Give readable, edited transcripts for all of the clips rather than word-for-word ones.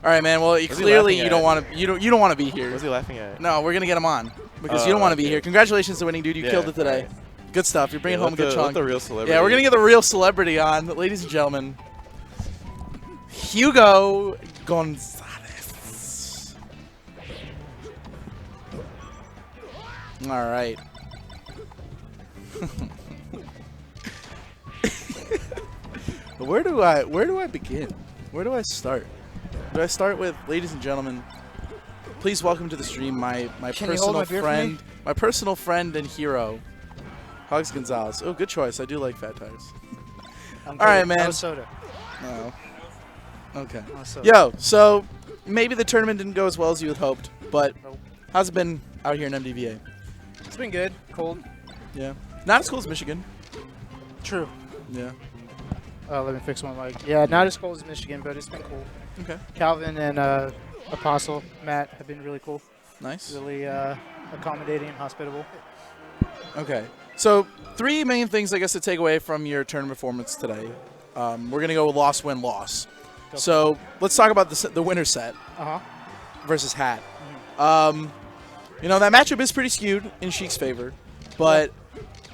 All right, man. Well, clearly you don't want to. You don't want to be here. What's he laughing at? No, we're gonna get him on because you don't want to be here. Congratulations to winning, dude. You killed it today. Right. Good stuff. You're bringing home a good chunk. Let the real celebrity. Yeah, we're gonna get the real celebrity on, ladies and gentlemen. Hugo Gonzalez. All right. Where do I begin? Where do I start? Do I start with, ladies and gentlemen, please welcome to the stream my personal friend and hero, Hugs Gonzalez. Oh, good choice. I do like fat tires. All right, man. No soda. No. Okay. No soda. Yo, so maybe the tournament didn't go as well as you had hoped, but Nope. how's it been out here in MDVA? It's been good. Cold. Yeah. Not as cool as Michigan. True. Yeah. Let me fix my mic. Yeah, not as cold as Michigan, but it's been cool. Okay. Calvin and Aposl, Matt, have been really cool. Nice. Really accommodating and hospitable. Okay. So 3 main things, I guess, to take away from your tournament performance today. We're going to go loss, win, loss. So let's talk about the winner set versus Hat. You know, that matchup is pretty skewed in Sheik's favor, but,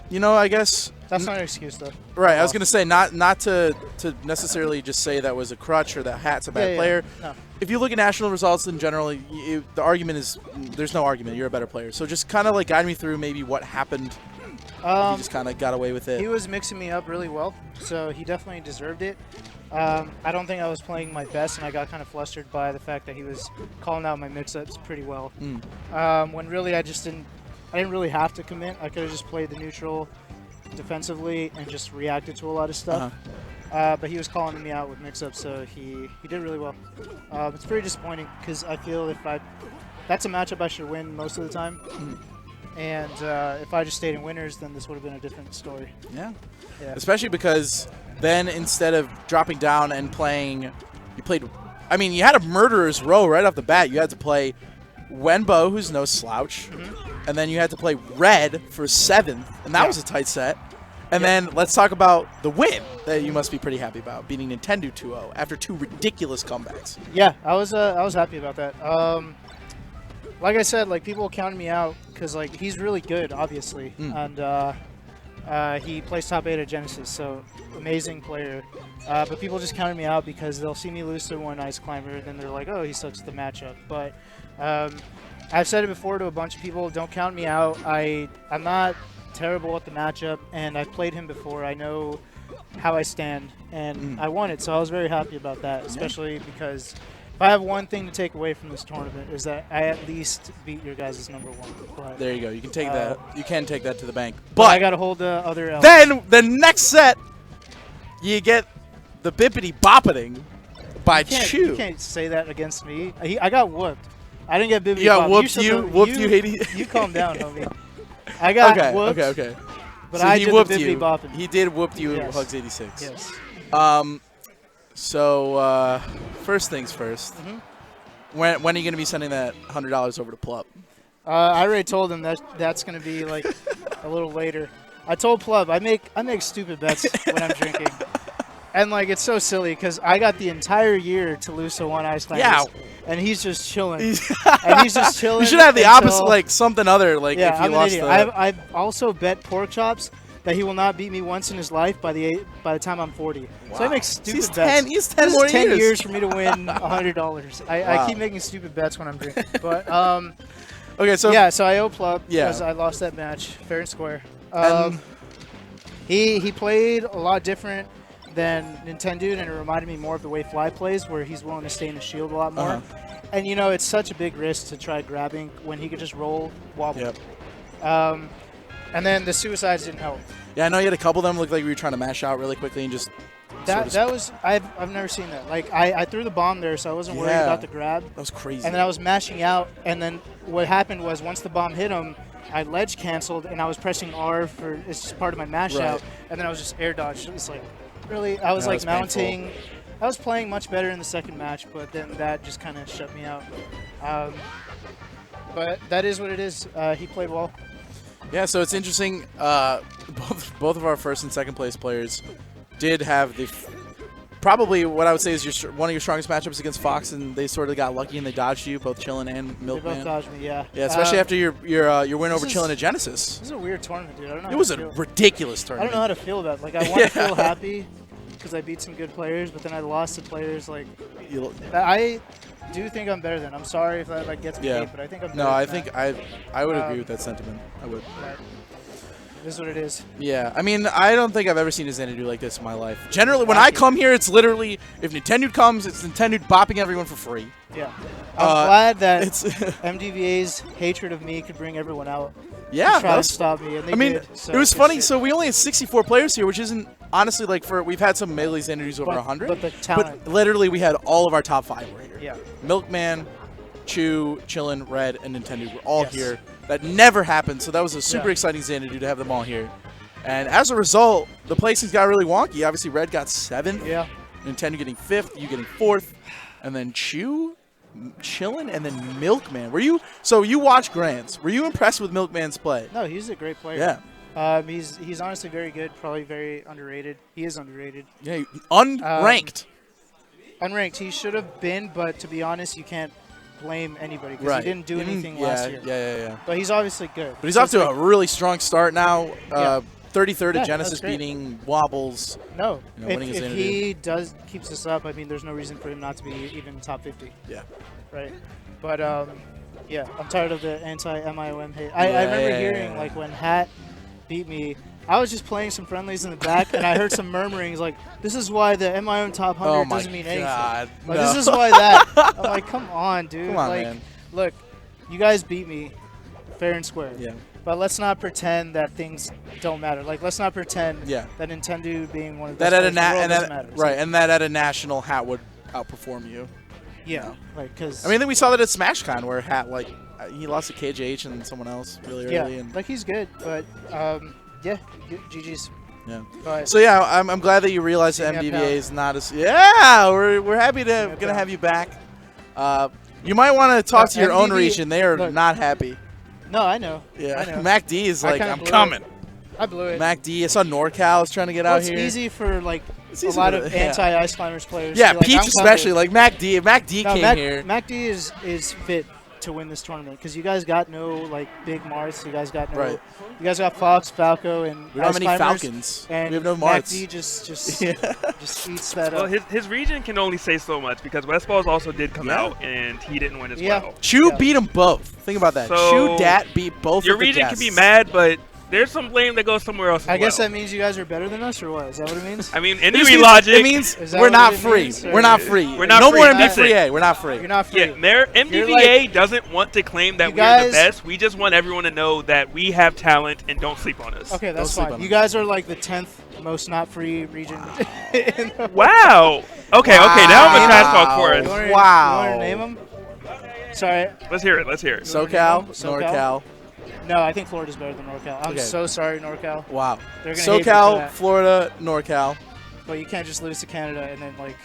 you know, I guess... That's not an excuse, though. Right. I was going to say, not to necessarily just say that was a crutch or that Hat's a bad player. No. If you look at national results in general, the argument is there's no argument. You're a better player. So just kind of like guide me through maybe what happened. You just kind of got away with it. He was mixing me up really well, so he definitely deserved it. I don't think I was playing my best, and I got kind of flustered by the fact that he was calling out my mix-ups pretty well. When really I didn't really have to commit. I could have just played the neutral defensively and just reacted to a lot of stuff. But he was calling me out with mix-ups, so he did really well. It's pretty disappointing because I feel that's a matchup I should win most of the time. And if I just stayed in winners, then this would have been a different story. Yeah. Especially because then instead of dropping down and playing, you played, I mean, you had a murderer's row right off the bat. You had to play Wenbo, who's no slouch, and then you had to play Red for 7th, and that was a tight set. And then let's talk about the win that you must be pretty happy about, beating Nintendo 2-0 after 2 ridiculous comebacks. Yeah, I was happy about that. Like I said, like people counted me out because like he's really good, obviously, and he plays top 8 at Genesis, so amazing player. But people just counted me out because they'll see me lose to one Ice Climber, and then they're like, oh, he sucks at the matchup. But I've said it before to a bunch of people, don't count me out. I'm not terrible at the matchup, and I've played him before. I know how I stand, and I won it, so I was very happy about that, especially because if I have one thing to take away from this tournament is that I at least beat your guys' #1. But, there you go. You can take that. You can take that to the bank. But I got to hold the other L. Then the next set, you get the bippity boppeting by Chew. You can't say that against me. I got whooped. I didn't get bippity. Yeah, whooped you, Haiti. You calm down, homie. I got whooped. Okay. But so I he did whooped the bippity you. bopping. He did whoop you, Yes. Hugs 86. Yes. So first things first. When are you going to be sending that $100 over to Plup? I already told him that's going to be like a little later. I told Plup I make stupid bets when I'm drinking, and like it's so silly because I got the entire year to lose to one Ice Climbers. Yeah. And he's just chilling. And he's just chilling. You should have the opposite, like something other, like if you I'm lost an idiot. I've also bet pork chops that he will not beat me once in his life by the time I'm 40. Wow. So I make stupid bets. He's 10 more years. 10 years for me to win $100. I keep making stupid bets when I'm drinking. But okay, so yeah, so I owe Plup Yeah. because I lost that match fair and square. He played a lot different than Nintendo, and it reminded me more of the way Fly plays, where he's willing to stay in the shield a lot more. And you know, it's such a big risk to try grabbing when he could just roll wobble. Yep. And then the suicides didn't help. Yeah, I know you had a couple of them look like you were trying to mash out really quickly and just. I've never seen that. Like I threw the bomb there, so I wasn't worried about the grab. That was crazy. And then I was mashing out, and then what happened was once the bomb hit him, I ledge canceled, and I was pressing R for it's just part of my mash out, and then I was just air dodged. It was like really, I was like mounting. Painful. I was playing much better in the second match, but then that just kind of shut me out. But that is what it is. He played well. Yeah, so it's interesting. Both of our first and second place players did have the probably what I would say is one of your strongest matchups against Fox, and they sort of got lucky and they dodged you, both Chillin and Milkman. They both dodged me, yeah. Yeah, especially after your win over Chillin at Genesis. This is a weird tournament, dude. I don't know. It was a ridiculous I tournament. don't know how to feel about it. Like, I want to feel happy because I beat some good players, but then I lost to players like I do think I'm better than. I'm sorry if that like gets me hate, but I think I'm better. No, I than think that. I would agree with that sentiment. I would. But it is what it is. Yeah, I mean, I don't think I've ever seen a Xanadu like this in my life. Generally, when I come here, it's literally, if Nintendo comes, it's Nintendo bopping everyone for free. Yeah. I'm glad that MDVA's hatred of me could bring everyone out. Yeah, try to stop me. And they did, so it was funny. So we only had 64 players here, which isn't honestly like we've had some melee Xanadus over 100. But the talent. But literally, we had all of our top 5 were here. Yeah. Milkman, Chew, Chillin, Red, and Nintendo were all here. That never happened, so that was a super exciting Xanadu to have them all here. And as a result, the placings got really wonky. Obviously, Red got 7th. Yeah. Nintendo getting 5th, you getting 4th, and then Chew, Chillin, and then Milkman. So you watched Grands. Were you impressed with Milkman's play? No, he's a great player. Yeah. He's honestly very good, probably very underrated. He is underrated. Yeah, unranked. Unranked. He should have been, but to be honest, you can't blame anybody because he didn't do anything last year. Yeah. But he's obviously good. But he's off to a really strong start now. 33rd at Yeah, Genesis, beating Wobbles. No, winning his if he keeps this up, I mean, there's no reason for him not to be even top 50. Yeah. Right. But yeah, I'm tired of the anti-MIOM hate. I remember hearing like when Hat beat me. I was just playing some friendlies in the back, and I heard some murmurings like, "This is why the MIOM top 100 doesn't mean anything." Like, this is why that. I'm like, come on, dude. Come on, like, man. Look, you guys beat me, fair and square. Yeah. But let's not pretend that things don't matter. Like, let's not pretend that Nintendo being one of the best players in the world doesn't matter. Right, and that at a national, Hat would outperform you. Yeah, like because I mean, then we saw that at SmashCon where Hat he lost to KJH and someone else really early. Yeah, like he's good, but yeah, GG's. Yeah. But so yeah, I'm glad that you realized that MDVA is not as we're happy to gonna have you back. You might want to talk to your own region. They are not happy. No, I know. Yeah. I know. Mac D is like, I'm coming. I blew it. Mac D. I saw NorCal is trying to get out here. It's easy for like a lot of anti-Ice Climbers players. Yeah, like, Peach especially. Like Mac D. Mac D came here. Mac D is fit to win this tournament because you guys got no like big Marths. You guys got no. Right. You guys got Fox, Falco, and we don't have any Falcons. And we have no Mac Marths. D just eats that well, up. his region can only say so much because Westballs also did come out and he didn't win as well. Chew beat them both. Think about that. So Chew Dat beat both. Your of the region guests. can be mad, but there's some blame that goes somewhere else. I guess that means you guys are better than us, or what? Is that what it means? I mean, indie logic. It means we're not free. We're not free. We're not no free. more MD3A. We're not free. You're not free. Yeah, MDVA doesn't want to claim that we're the best. We just want everyone to know that we have talent and don't sleep on us. Okay, that's fine. You guys are like the 10th most not free region. Wow. Okay. Now I'm a trash talk for us. You want to name them? Sorry. Let's hear it. SoCal, NorCal. No, I think Florida's better than NorCal. I'm so sorry, NorCal. Wow. They're gonna hate me for SoCal, that. Florida, NorCal. But you can't just lose to Canada and then like.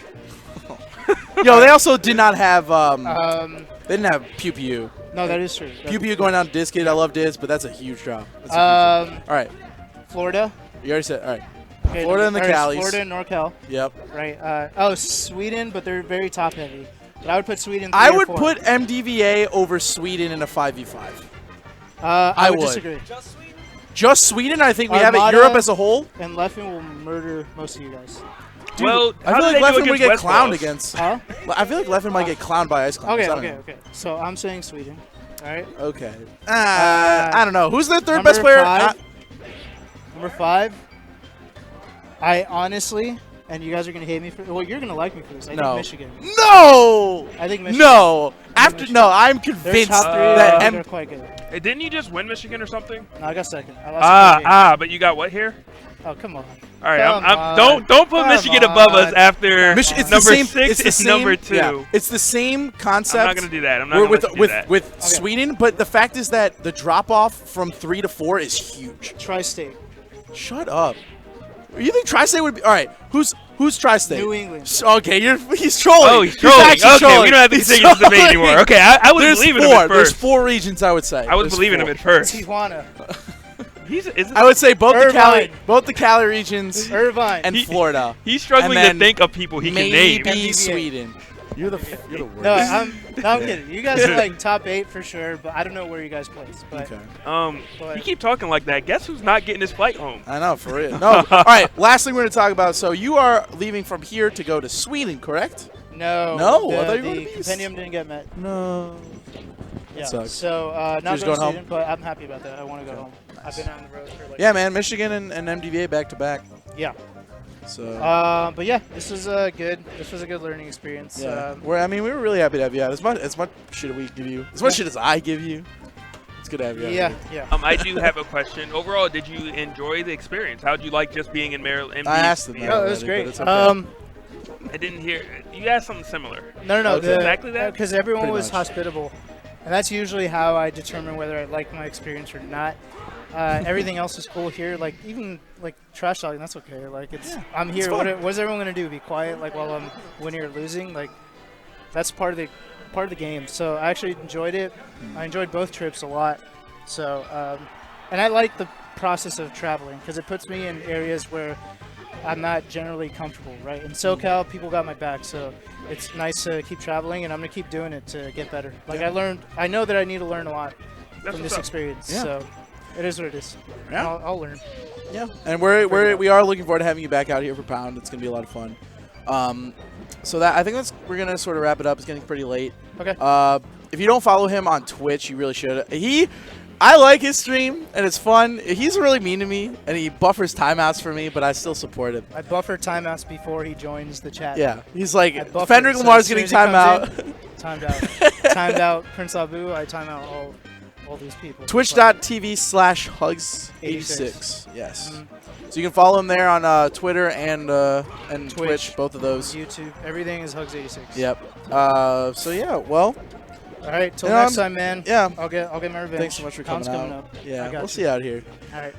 Yo, they also did not have. They didn't have Pew Pew. No, that is true. Pew Pew going down to Diz Kid. I love Diz, but that's a huge drop. All right. Florida. You already said. All right. Okay, Florida and the Calis. Florida and NorCal. Yep. Right. Sweden, but they're very top heavy. But I would put Sweden. I would put MDVA over Sweden in a 5v5. I would disagree. Just Sweden? I think we have it Europe as a whole. And Leffen will murder most of you guys. Dude, well, I feel like Leffen would get clowned against. Huh? I feel like Leffen might get clowned by Ice Climbers. Okay. So I'm saying Sweden. All right. Okay. I don't know. Who's the third best player? Number 5. I honestly, and you guys are gonna hate me for. Well, you're gonna like me for this. I think Michigan. No. I think Michigan. No. I'm convinced that they're quite good. Hey, didn't you just win Michigan or something? No, I got second. I lost but you got what here? Oh, come on. All right, don't put Michigan above us after number 6 is number 2. Yeah, it's the same concept. I'm not gonna do that. I'm not gonna do that. With Sweden, but the fact is that the drop off from 3 to 4 is huge. Tri-State. Shut up. You think Tri-State would be all right? Who's Tri-State? New England. Okay, he's trolling. Oh, he's trolling. Okay, we don't have to continue this debate anymore. Okay, I was believing him at first. There's 4 regions, I would say. I was believing him at first. Tijuana. I would say both Irvine. the Cali regions Irvine and Florida. He's struggling And to think of people he can name. Maybe Sweden. You're the worst. No, I'm kidding. You guys are like top 8 for sure, but I don't know where you guys place. But, You keep talking like that. Guess who's not getting his flight home? I know, for real. No. All right, last thing we're going to talk about. So you are leaving from here to go to Sweden, correct? No. No? I thought you were The going to be compendium didn't get met. No. Yeah. Sucks. So not just going to going Sweden, but I'm happy about that. I want to go home. I've been on the road for like. Yeah, man. Michigan and MDVA back to back. Yeah. So. But yeah, this was good. This was a good learning experience. Yeah. We were really happy to have you out. As much shit as we give you, as much shit as I give you, it's good to have you out. Yeah. I do have a question. Overall, did you enjoy the experience? How did you like just being in Maryland? I asked them that. Oh, it was great. But it's okay. I didn't hear. You asked something similar. No. Okay. Exactly that? Because everyone Pretty was much. hospitable, and that's usually how I determine whether I like my experience or not. Everything else is cool here. Like even like trash talking, that's okay. Like I'm here. fun. What's everyone gonna do? Be quiet? Like while I'm winning or losing? Like that's part of the game. So I actually enjoyed it. I enjoyed both trips a lot. So and I like the process of traveling because it puts me in areas where I'm not generally comfortable. Right in SoCal, people got my back. So it's nice to keep traveling, and I'm gonna keep doing it to get better. Like I know that I need to learn a lot from this experience. Yeah. So. It is what it is. Yeah. I'll learn. Yeah, and we are looking forward to having you back out here for Pound. It's gonna be a lot of fun. So I think we're gonna sort of wrap it up. It's getting pretty late. Okay. If you don't follow him on Twitch, you really should. I like his stream and it's fun. He's really mean to me and he buffers timeouts for me, but I still support him. I buffer timeouts before he joins the chat. Yeah, he's like Fendrick Fendrick Lamar's getting timeout. Timed out. Timed out. Prince Abu. I time out all these people. Twitch.tv/Hugs86. Yes. So you can follow him there on Twitter and Twitch, both of those. YouTube. Everything is Hugs86. Yep. So yeah, well. All right. Till next time, man. Yeah. I'll get my revenge. Thanks so much for coming out. up. Yeah. We'll you. see you out here. All right.